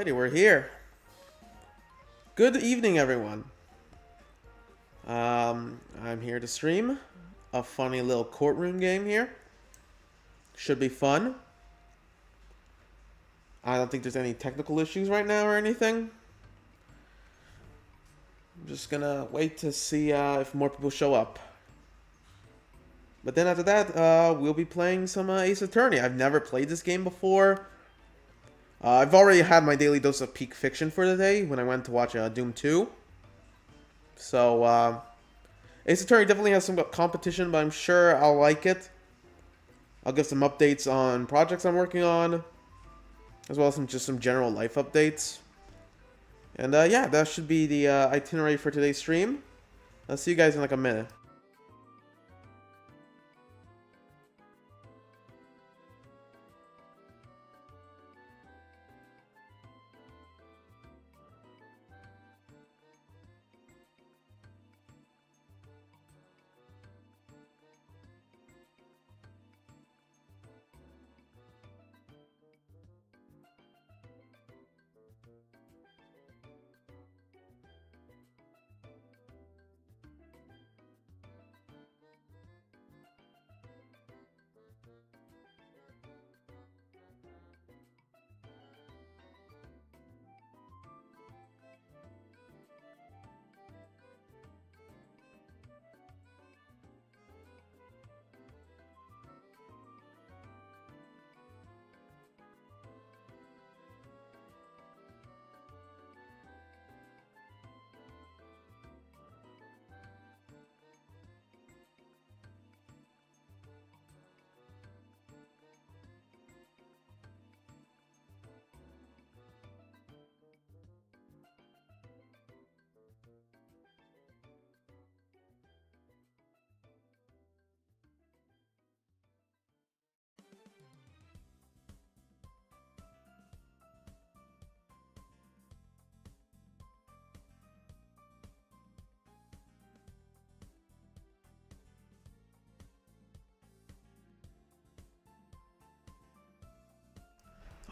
Alrighty, we're here. Good evening, everyone. I'm here to stream a funny little courtroom game here. Should be fun. I don't think there's any technical issues right now or anything. I'm just gonna wait to see if more people show up. But then after that, we'll be playing some Ace Attorney. I've never played this game before. I've already had my daily dose of peak fiction for the day when I went to watch Doom 2. So, Ace Attorney definitely has some competition, but I'm sure I'll like it. I'll give some updates on projects I'm working on, as well as just some general life updates. And yeah, that should be the itinerary for today's stream. I'll see you guys in like a minute.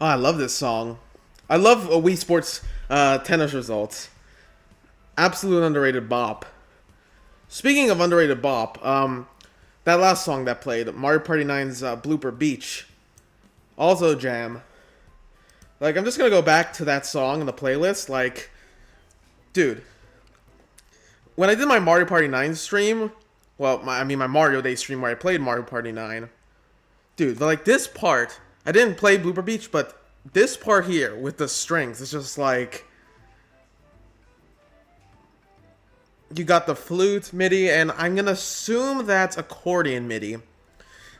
Oh, I love this song. I love Wii Sports tennis results. Absolute underrated bop. Speaking of underrated bop, that last song that played, Mario Party 9's Blooper Beach, also jam. Like, I'm just gonna go back to that song in the playlist. Like, dude, when I did my Mario Party 9 stream, well, my Mario Day stream where I played Mario Party 9, dude, like this part, I didn't play Blooper Beach, but this part here with the strings, it's just like, you got the flute MIDI, and I'm gonna assume that's accordion MIDI.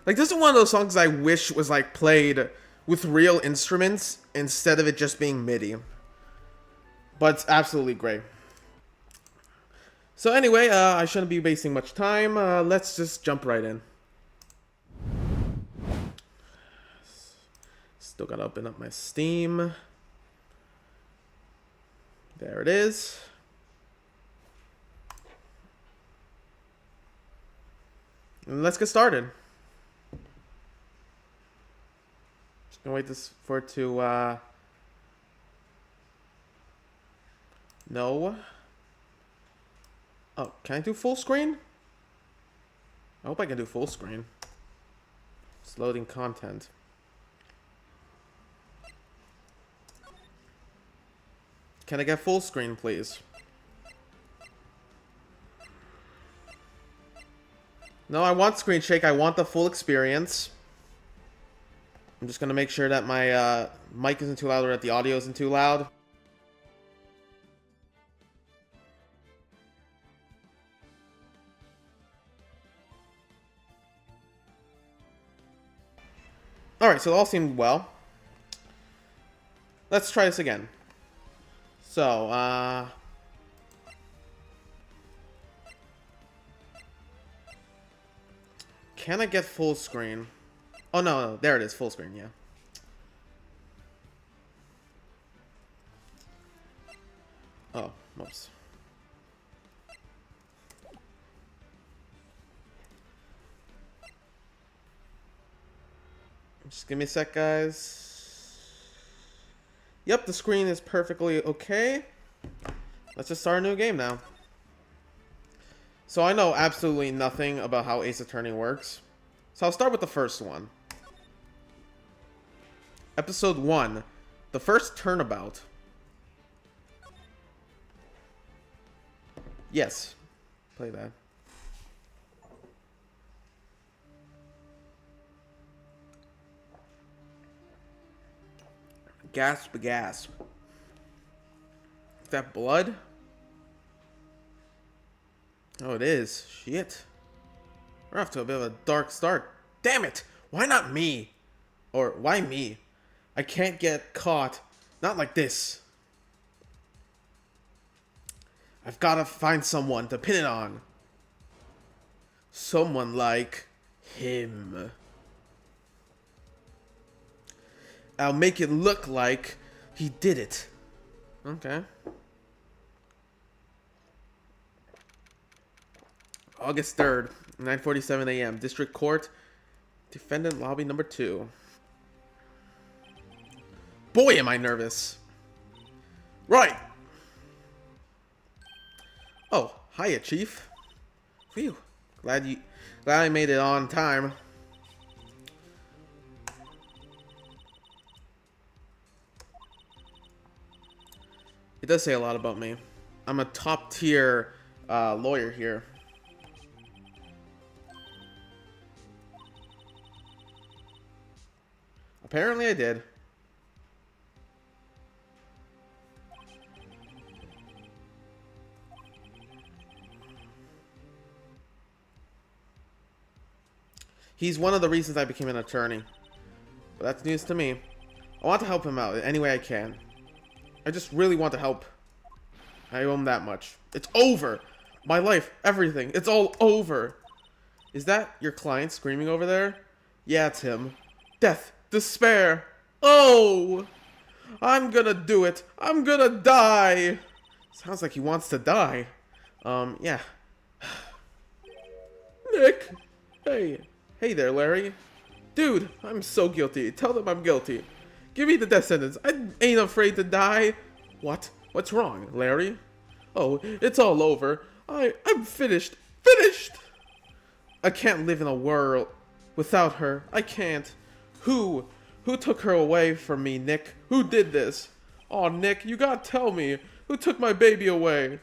Like, this is one of those songs I wish was like played with real instruments instead of it just being MIDI. But it's absolutely great. So anyway, I shouldn't be wasting much time. Let's just jump right in. Still gotta open up my Steam. There it is. And let's get started. Just gonna wait for it to no. Oh, can I do full screen? I hope I can do full screen. It's loading content. Can I get full screen, please? No, I want screen shake. I want the full experience. I'm just gonna make sure that my mic isn't too loud or that the audio isn't too loud. Alright, so it all seemed well. Let's try this again. So, can I get full screen? Oh, no, there it is, full screen, yeah. Oh, whoops. Just give me a sec, guys. Yep, the screen is perfectly okay. Let's just start a new game now. So I know absolutely nothing about how Ace Attorney works. So I'll start with the first one. Episode 1. The first turnabout. Yes. Play that. Gasp, gasp. Is that blood? Oh, it is. Shit. We're off to a bit of a dark start. Damn it! Why not me? Or, why me? I can't get caught. Not like this. I've gotta find someone to pin it on. Someone like him. I'll make it look like he did it. Okay. August 3rd, 9:47 a.m. District Court. Defendant lobby number 2. Boy, am I nervous. Right. Oh, hiya, Chief. Phew. Glad I made it on time. It does say a lot about me. I'm a top tier lawyer here. Apparently I did. He's one of the reasons I became an attorney. But that's news to me. I want to help him out any way I can. I just really want to help. I owe him that much. It's over! My life, everything, it's all over! Is that your client screaming over there? Yeah, it's him. Death, despair! Oh! I'm gonna do it! I'm gonna die! Sounds like he wants to die. Yeah. Nick! Hey there, Larry. Dude, I'm so guilty. Tell them I'm guilty. Give me the death sentence. I ain't afraid to die. What? What's wrong, Larry? Oh, it's all over. I'm finished. Finished! I can't live in a world without her. I can't. Who? Who took her away from me, Nick? Who did this? Aw, Nick, you gotta tell me. Who took my baby away?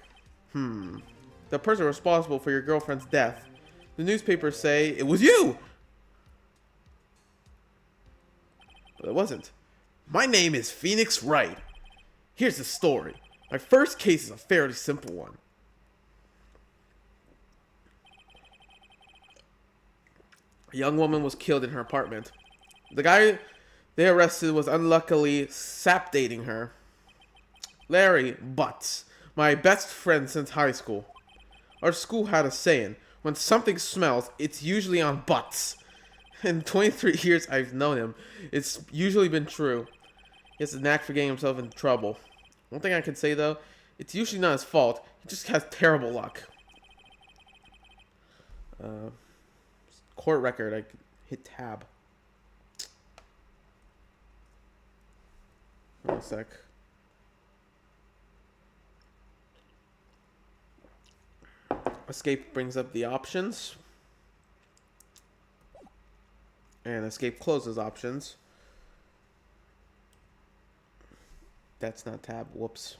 The person responsible for your girlfriend's death. The newspapers say it was you! But it wasn't. My name is Phoenix Wright. Here's the story. My first case is a fairly simple one. A young woman was killed in her apartment. The guy they arrested was unluckily sap dating her. Larry Butts, my best friend since high school. Our school had a saying, when something smells, it's usually on butts. In 23 years I've known him, it's usually been true. He has a knack for getting himself in trouble. One thing I can say though, it's usually not his fault. He just has terrible luck. Court record, I could hit tab. One sec. Escape brings up the options. And escape closes options. That's not tab. Whoops.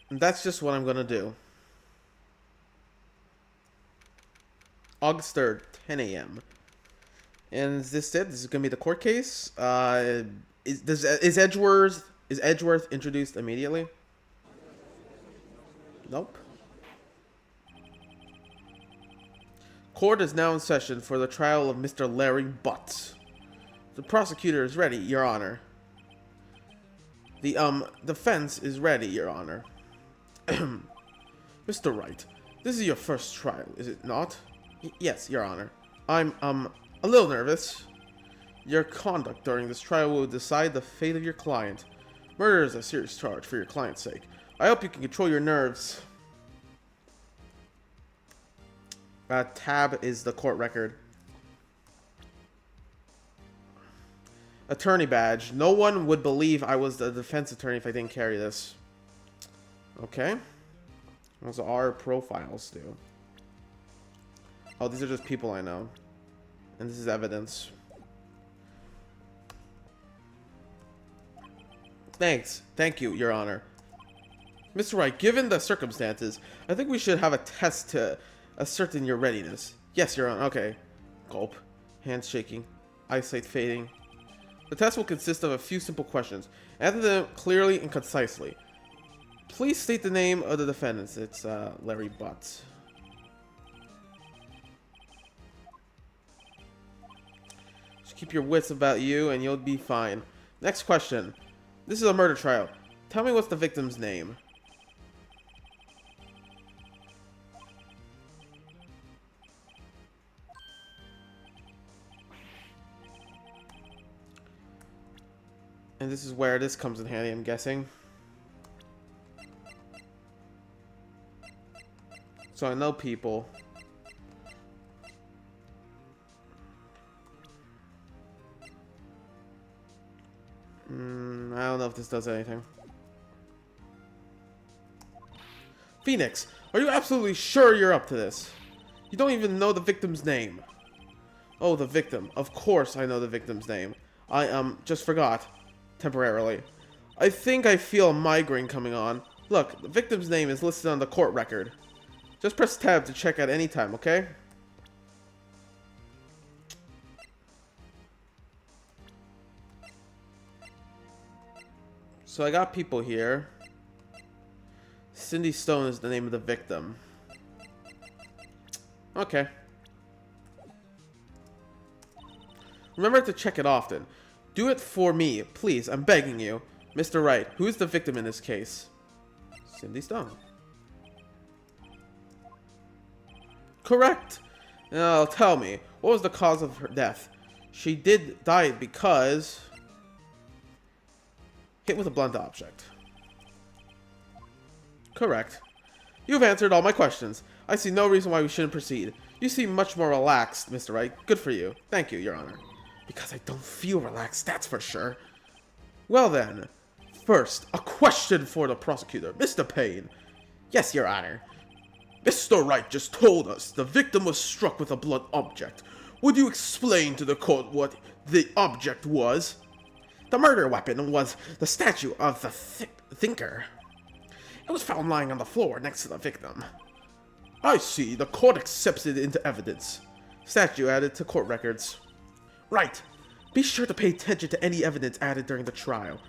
And that's just what I'm going to do. August 3rd, 10 a.m. And is this it? This is going to be the court case? Is Edgeworth introduced immediately? Nope. Court is now in session for the trial of Mr. Larry Butts. The prosecutor is ready, Your Honor. The defense is ready, Your Honor. Mr. Wright, this is your first trial, is it not? Yes, Your Honor. I'm a little nervous. Your conduct during this trial will decide the fate of your client. Murder is a serious charge for your client's sake. I hope you can control your nerves. Tab is the court record. Attorney badge. No one would believe I was the defense attorney if I didn't carry this. Okay. Those are our profiles do. Oh, these are just people I know. And this is evidence. Thanks. Thank you, Your Honor. Mr. Wright, given the circumstances, I think we should have a test to ascertain your readiness. Yes, Your Honor. Okay. Gulp. Hands shaking. Eyesight fading. The test will consist of a few simple questions. Answer them clearly and concisely. Please state the name of the defendants. It's Larry Butts. Just keep your wits about you and you'll be fine. Next question. This is a murder trial. Tell me what's the victim's name. And this is where this comes in handy, I'm guessing. So I know people. I don't know if this does anything. Phoenix, are you absolutely sure you're up to this? You don't even know the victim's name. Oh, the victim. Of course I know the victim's name. I, just forgot. Temporarily. I think I feel a migraine coming on. Look, the victim's name is listed on the court record. Just press tab to check at any time, okay? So I got people here. Cindy Stone is the name of the victim. Okay. Remember to check it often. Do it for me, please. I'm begging you. Mr. Wright, who is the victim in this case? Cindy Stone. Correct. Now, tell me, what was the cause of her death? She did die because... hit with a blunt object. Correct. You've answered all my questions. I see no reason why we shouldn't proceed. You seem much more relaxed, Mr. Wright. Good for you. Thank you, Your Honor. Because I don't feel relaxed, that's for sure. Well then, first, a question for the prosecutor. Mr. Payne. Yes, Your Honor. Mr. Wright just told us the victim was struck with a blunt object. Would you explain to the court what the object was? The murder weapon was the statue of the thinker. It was found lying on the floor next to the victim. I see. The court accepts it into evidence. Statue added to court records. Right. Be sure to pay attention to any evidence added during the trial.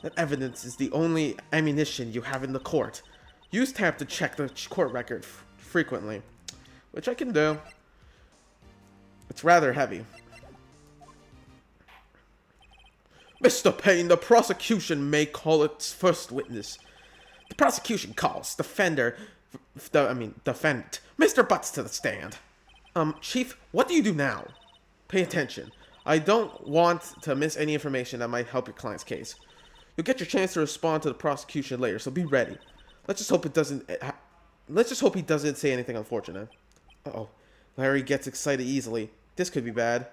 That evidence is the only ammunition you have in the court. Use tab to check the court record frequently, which I can do. It's rather heavy. Mr. Payne, the prosecution may call its first witness. The prosecution calls defendant Mr. Butts to the stand. Chief, what do you do now? Pay attention. I don't want to miss any information that might help your client's case. You'll get your chance to respond to the prosecution later, so be ready. Let's just hope it doesn't. Let's just hope he doesn't say anything unfortunate. Uh-oh. Larry gets excited easily. This could be bad.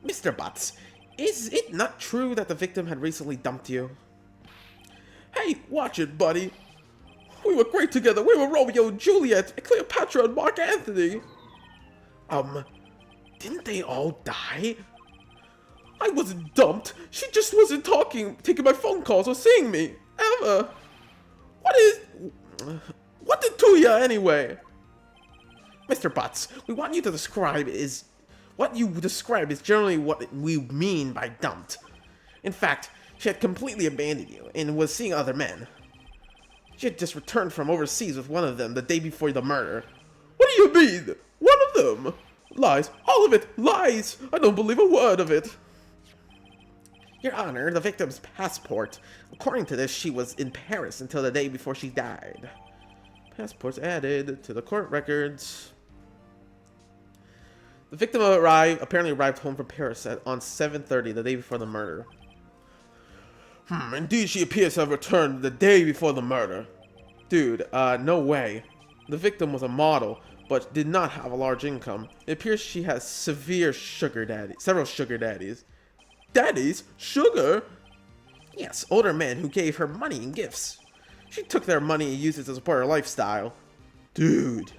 Mr. Butts, is it not true that the victim had recently dumped you? Hey, watch it, buddy. We were great together. We were Romeo and Juliet, Cleopatra and Mark Antony. Didn't they all die? I wasn't dumped. She just wasn't taking my phone calls or seeing me. Ever. What did to ya anyway? Mr. Butts, what you describe is generally what we mean by dumped. In fact, she had completely abandoned you and was seeing other men. She had just returned from overseas with one of them the day before the murder. What do you mean? One of them? Lies. All of it. Lies. I don't believe a word of it. Your Honor, the victim's passport. According to this, she was in Paris until the day before she died. Passports added to the court records. The victim apparently arrived home from Paris on 7:30 the day before the murder. Indeed, she appears to have returned the day before the murder. Dude, no way. The victim was a model, but did not have a large income. It appears she has several sugar daddies. Daddies? Sugar? Yes, older men who gave her money and gifts. She took their money and used it to support her lifestyle. Dude.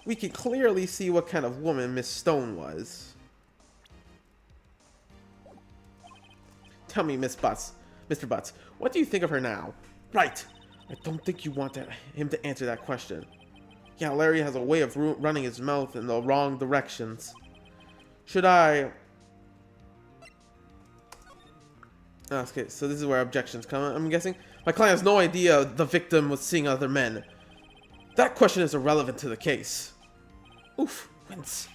We can clearly see what kind of woman Miss Stone was. Tell me, Mr. Butts, what do you think of her now? Right. I don't think you want him to answer that question. Yeah, Larry has a way of running his mouth in the wrong directions. Should I... Okay, so this is where objections come, I'm guessing. My client has no idea the victim was seeing other men. That question is irrelevant to the case. Oof, wince.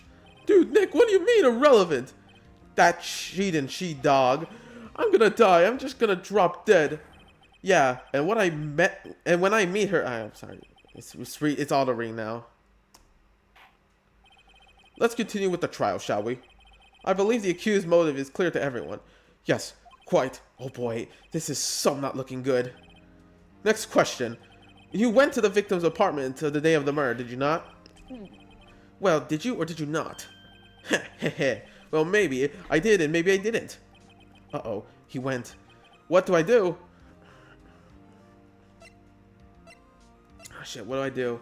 Dude, Nick, what do you mean irrelevant? That cheating she-dog. I'm gonna die. I'm just gonna drop dead. Yeah, and when I meet her, I'm sorry. It's auto-ring now. Let's continue with the trial, shall we? I believe the accused's motive is clear to everyone. Yes, quite. Oh boy, this is so not looking good. Next question. You went to the victim's apartment the day of the murder, did you not? Well, did you or did you not? Heh. Well, maybe I did and maybe I didn't. Uh-oh, he went. What do I do? Oh shit, what do I do?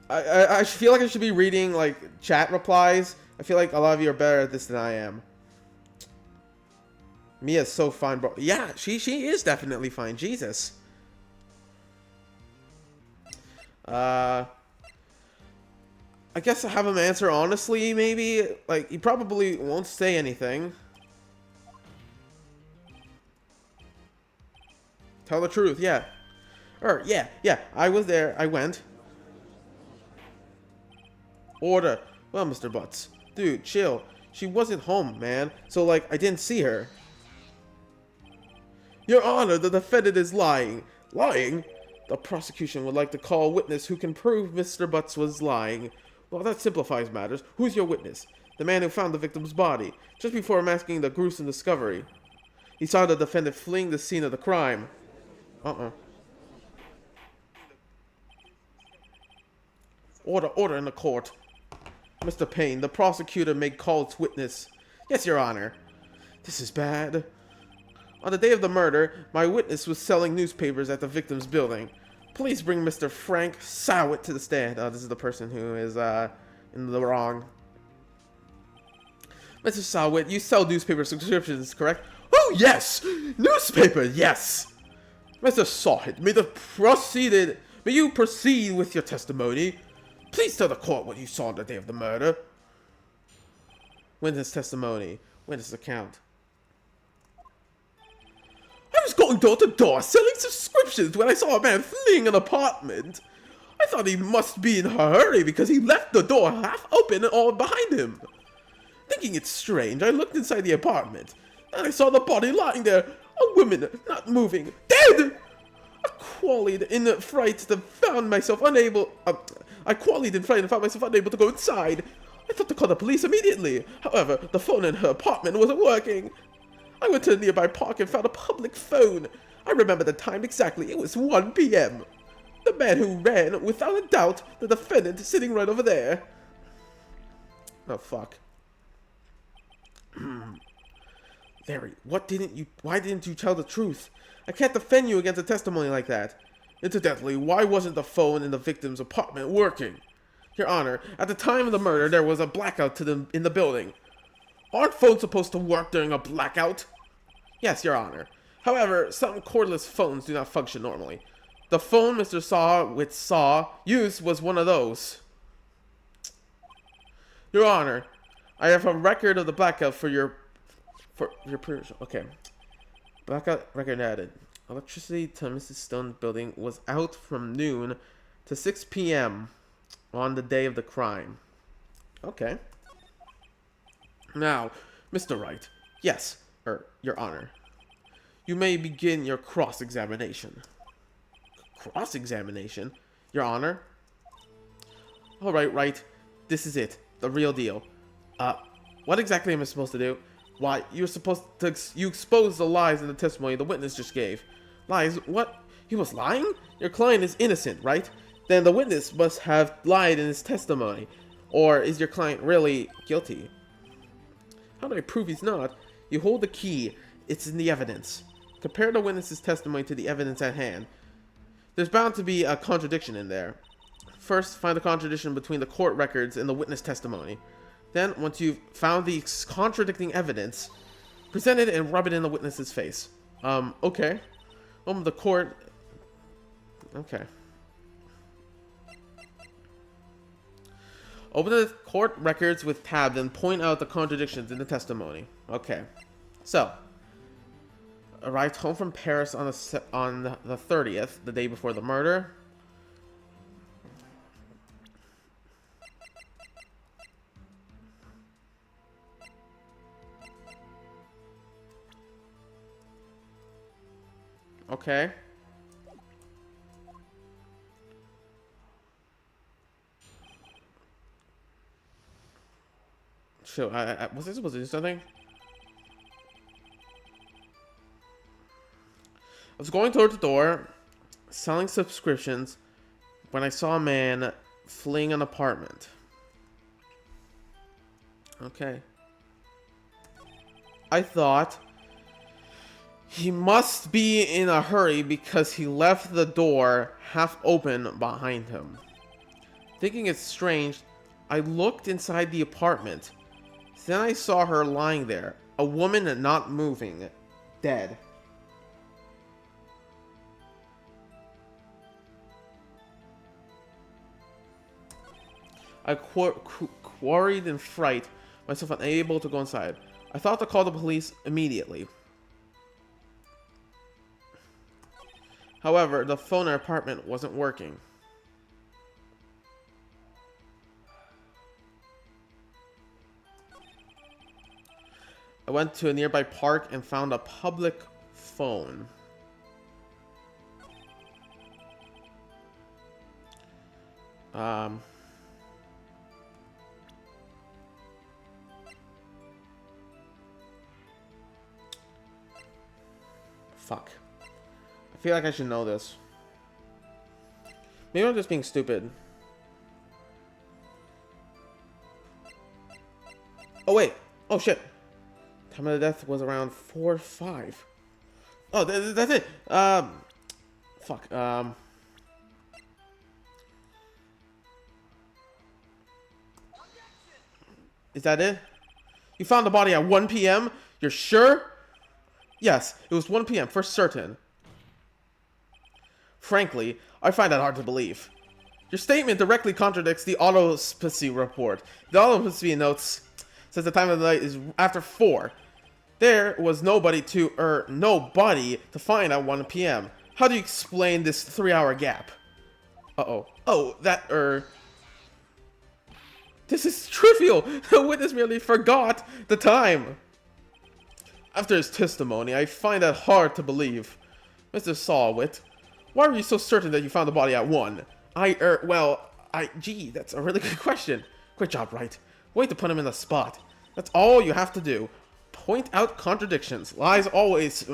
I feel like I should be reading, like, chat replies. I feel like a lot of you are better at this than I am. Mia's so fine, bro. Yeah, she is definitely fine. Jesus. I guess I have him answer honestly, maybe. Like, he probably won't say anything. Tell the truth, yeah. Yeah, I was there. I went. Order. Well, Mr. Butts. Dude, chill. She wasn't home, man. So, like, I didn't see her. Your Honor, the defendant is lying. Lying? The prosecution would like to call a witness who can prove Mr. Butts was lying. Well, that simplifies matters. Who's your witness? The man who found the victim's body, just before masking the gruesome discovery. He saw the defendant fleeing the scene of the crime. Order in the court. Mr. Payne, the prosecutor may call its witness. Yes, Your Honor. This is bad. On the day of the murder, my witness was selling newspapers at the victim's building. Please bring Mr. Frank Sowett to the stand. This is the person who is in the wrong. Mr. Sowett, you sell newspaper subscriptions, correct? Oh, yes! Newspaper, yes! Mr. Sowett, may you proceed with your testimony. Please tell the court what you saw on the day of the murder. Witness testimony. Witness account. I was going door to door selling subscriptions when I saw a man fleeing an apartment. I thought he must be in a hurry because he left the door half open and all behind him. Thinking it strange, I looked inside the apartment and I saw the body lying there, a woman not moving, dead. I qualied in fright and found myself unable to go inside. I thought to call the police immediately. However, the phone in her apartment wasn't working. I went to a nearby park and found a public phone. I remember the time exactly. It was 1 p.m. The man who ran, without a doubt, the defendant sitting right over there. Oh, fuck. Larry, why didn't you tell the truth? I can't defend you against a testimony like that. Incidentally, why wasn't the phone in the victim's apartment working? Your Honor, at the time of the murder, there was a blackout in the building. Aren't phones supposed to work during a blackout? Yes, Your Honor. However, some cordless phones do not function normally. The phone Mr. Saw used was one of those. Your Honor, I have a record of the blackout for your okay. Blackout record added. Electricity to Mrs. Stone's building was out from noon to 6 p.m. on the day of the crime. Okay. Now, Mr. Wright. Yes, Your Honor. You may begin your cross-examination. Cross-examination? Your Honor? Alright, right. This is it. The real deal. What exactly am I supposed to do? Why, you're supposed to... You exposed the lies in the testimony the witness just gave. Lies? What? He was lying? Your client is innocent, right? Then the witness must have lied in his testimony. Or is your client really guilty? How do I prove he's not? You hold the key. It's in the evidence. Compare the witness's testimony to the evidence at hand. There's bound to be a contradiction in there. First, find the contradiction between the court records and the witness testimony. Then, once you've found the contradicting evidence, present it and rub it in the witness's face. Okay. The court... Okay. Open the court records with tab, then point out the contradictions in the testimony. Okay. So, arrived home from Paris on the 30th, the day before the murder. Okay. So, was I supposed to do something? I was going toward the door, selling subscriptions, when I saw a man fleeing an apartment. Okay. I thought he must be in a hurry because he left the door half open behind him. Thinking it's strange, I looked inside the apartment. Then I saw her lying there, a woman not moving, dead. I quarried in fright, myself unable to go inside. I thought to call the police immediately. However, the phone in our apartment wasn't working. I went to a nearby park and found a public phone. Fuck. I feel like I should know this. Maybe I'm just being stupid. Oh, wait. Oh, shit. Time of the death was around 4 or 5. Oh, that's it. Fuck. Is that it? You found the body at 1 p.m.? You're sure? Yes, it was 1 p.m. for certain. Frankly, I find that hard to believe. Your statement directly contradicts the autopsy report. The autopsy notes says the time of the night is after 4. There was nobody to find at 1 p.m. How do you explain this 3-hour gap? Uh-oh. Oh, this is trivial. The witness merely forgot the time. After his testimony, I find that hard to believe. Mr. Sawwit, why were you so certain that you found the body at 1? Gee, that's a really good question. Great job, Wright. Way to put him in the spot. That's all you have to do. Point out contradictions. Lies always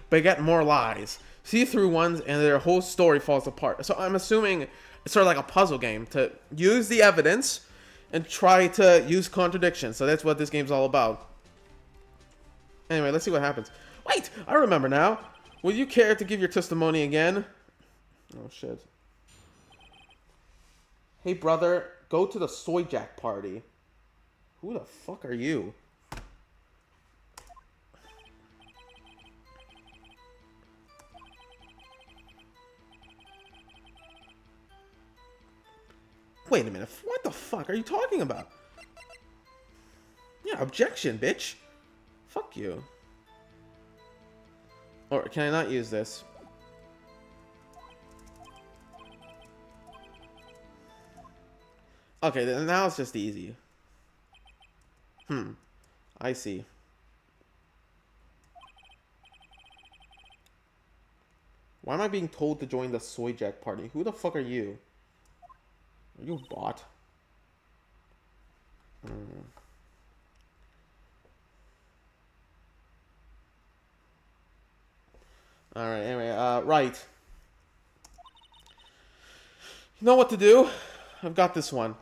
beget more lies. See through ones and their whole story falls apart. So I'm assuming it's sort of like a puzzle game to use the evidence and try to use contradictions. So that's what this game's all about. Anyway, let's see what happens. Wait, I remember now. Would you care to give your testimony again? Oh, shit. Hey, brother, go to the Soy Jack party. Who the fuck are you? Wait a minute. What the fuck are you talking about? Yeah, objection, bitch. Fuck you. Or can I not use this? Okay, then now it's just easy. I see. Why am I being told to join the Soy Jack party? Who the fuck are you? Are you a bot? Alright, anyway, right. You know what to do? I've got this one.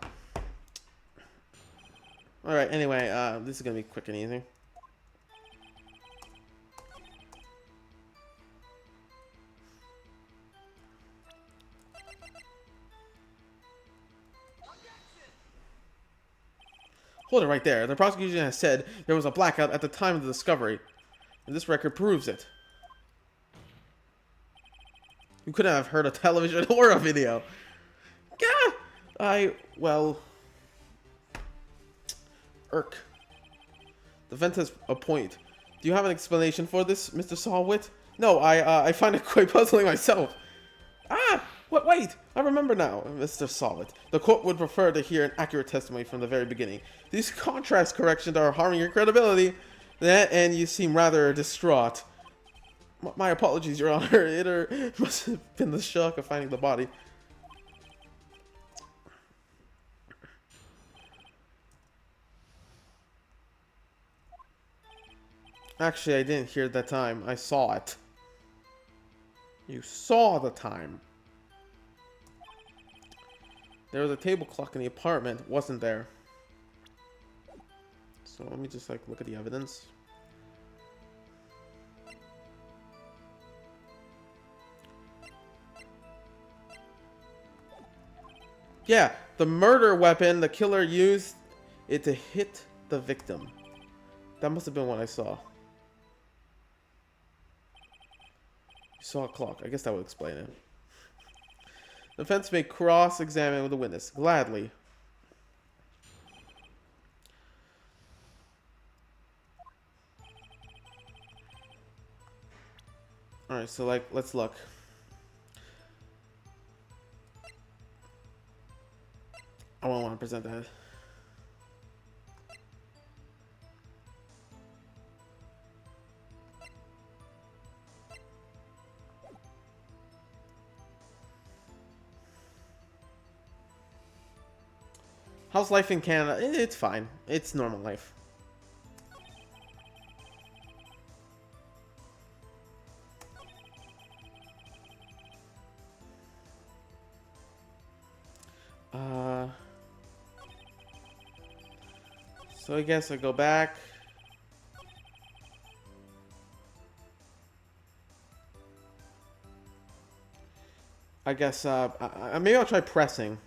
Alright, anyway, this is gonna be quick and easy. Hold it right there. The prosecution has said there was a blackout at the time of the discovery, and this record proves it. You couldn't have heard a television or a video. Yeah, well... Irk. The vent has a point. Do you have an explanation for this, Mr. Sawwit? No, I find it quite puzzling myself. Wait, I remember now, Mr. Sawwit. The court would prefer to hear an accurate testimony from the very beginning. These contrast corrections are harming your credibility, and you seem rather distraught. My apologies, Your Honor. It must have been the shock of finding the body. Actually, I didn't hear it that time. I saw it. You saw the time. There was a table clock in the apartment, wasn't there? So let me just like look at the evidence. Yeah, the murder weapon, the killer used it to hit the victim. That must have been what I saw. You saw a clock. I guess that would explain it. The defense may cross-examine with the witness. Gladly. Alright, so like, let's look. I won't want to present that. How's life in Canada? It's fine. It's normal life. So I guess I go back. I guess, maybe I'll try pressing.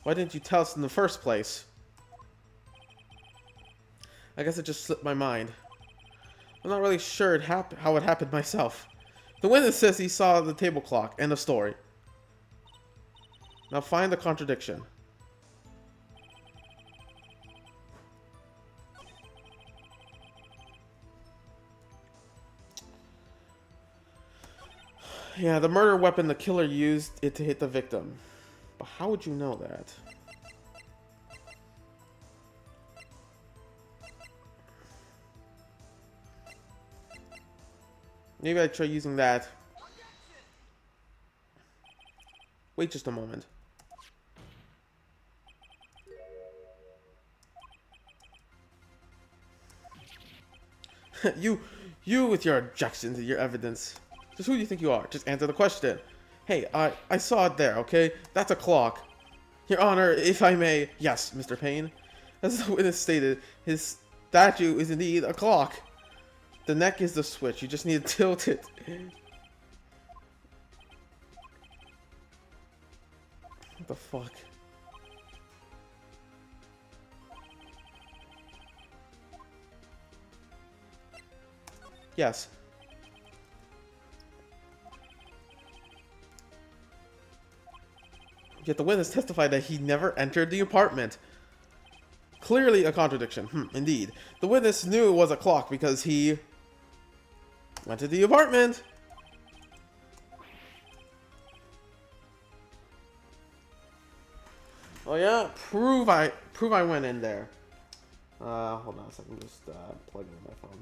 Why didn't you tell us in the first place? I guess it just slipped my mind. I'm not really sure how it happened myself. The witness says he saw the table clock. End of story. Now find the contradiction. Yeah, the murder weapon, the killer used it to hit the victim. But how would you know that? Maybe I try using that. Wait just a moment. You with your objections and your evidence. Just who do you think you are? Just answer the question. Hey, I saw it there, okay? That's a clock. Your Honor, if I may... Yes, Mr. Payne. As the witness stated, his statue is indeed a clock. The neck is the switch. You just need to tilt it. What the fuck? Yes. Yet the witness testified that he never entered the apartment. Clearly a contradiction. Indeed. The witness knew it was a clock because he went to the apartment. Oh yeah, prove I went in there. Hold on a second, just plug in my phone.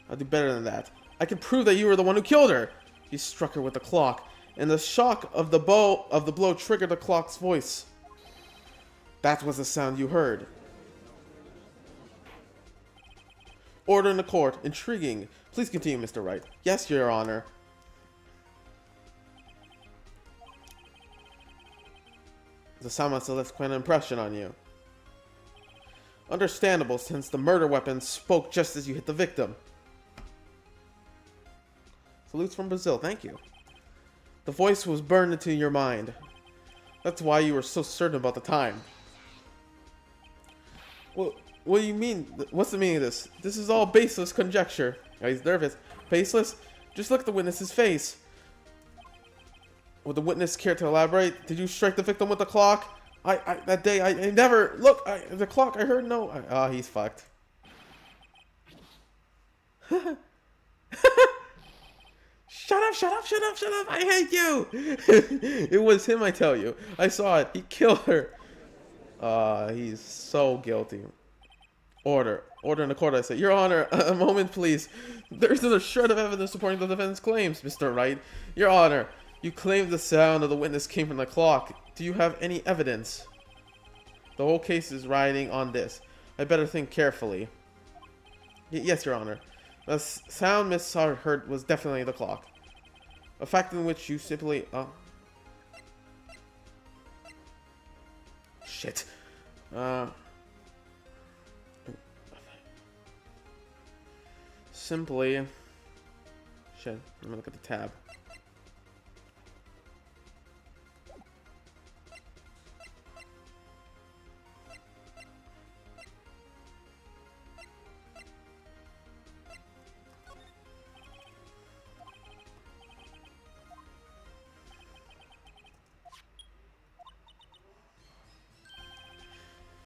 I'll do better than that. I can prove that you were the one who killed her. You struck her with the clock, and the shock of the blow triggered the clock's voice. That was the sound you heard. Order in the court. Intriguing. Please continue, Mr. Wright. Yes, Your Honor. The sound must have left quite an impression on you. Understandable, since the murder weapon spoke just as you hit the victim. Salutes from Brazil, thank you. The voice was burned into your mind. That's why you were so certain about the time. Well, what do you mean? What's the meaning of this? This is all baseless conjecture. Oh, he's nervous. Baseless? Just look at the witness's face. Would the witness care to elaborate? Did you strike the victim with the clock? That day, I never... Look, the clock, I heard no... Oh, he's fucked. Shut up, shut up, shut up, shut up! I hate you! It was him, I tell you. I saw it. He killed her. He's so guilty. Order. Order in the court, I say. Your Honor, a moment, please. There isn't a shred of evidence supporting the defendant's claims, Mr. Wright. Your Honor, you claim the sound of the witness came from the clock. Do you have any evidence? The whole case is riding on this. I better think carefully. Yes, Your Honor. The sound Miss Sawyer heard was definitely the clock. A fact in which you simply... Shit. Simply... Shit, I'm gonna look at the tab.